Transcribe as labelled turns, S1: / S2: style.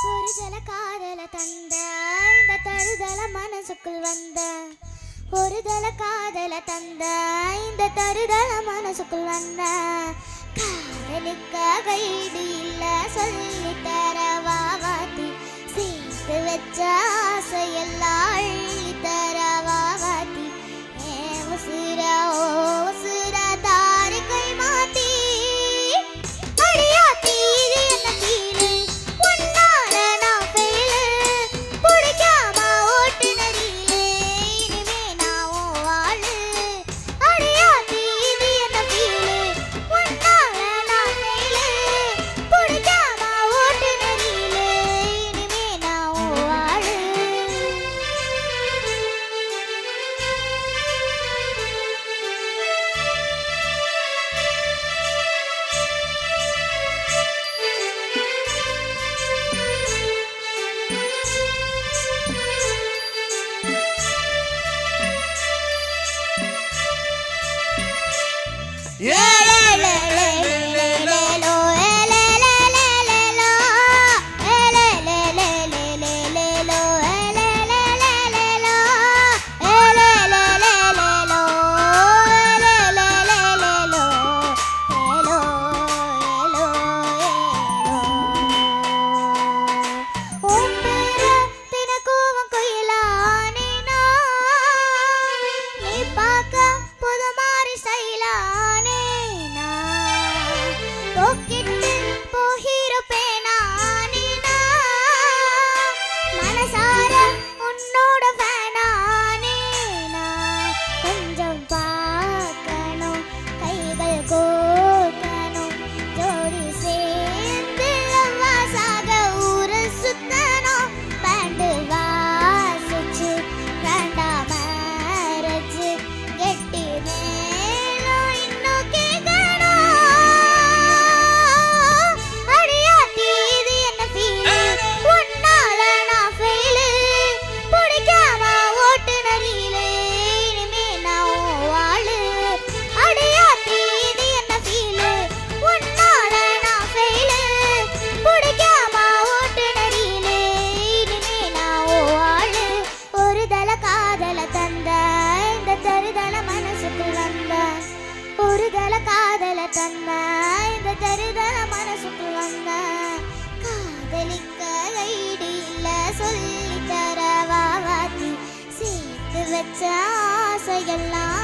S1: ஒரு ஜல காதல தந்த இந்த தருதல மனசுக்குள் வந்த ஒரு ஜல காதல தந்த இந்த தருதல மனசுக்குள் வந்த காதலுக்காக ஈடு இல்ல சொல்லி தரவா வாத்தி சேர்த்து வச்ச ஆசையெல்லாம் அள்ளி தரவா வாத்தி ஏன் உசுரா ஓ உசுரா தாரி கை மாத்தி ஒரு தல காதல தந்த இந்த தருதல மனசுக்குள் வந்த காதலிக்க ஈடு இல்ல சொல்லி தரவா வாத்தி சேர்த்து வச்ச ஆசையெல்லாம்